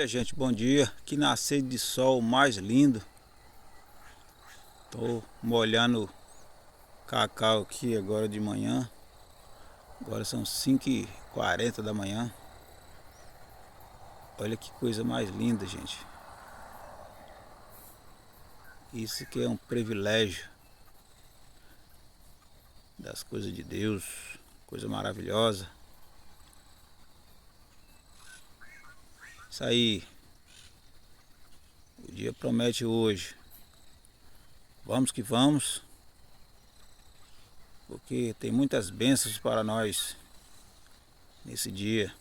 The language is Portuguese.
Gente, bom dia. Que nascer de sol mais lindo. Tô molhando o cacau aqui agora de manhã. Agora são 5h40 da manhã. Olha que coisa mais linda, gente. Isso que é um privilégio das coisas de Deus. Coisa maravilhosa. Isso aí. O dia promete hoje. Vamos que vamos. Porque tem muitas bênçãos para nós nesse dia.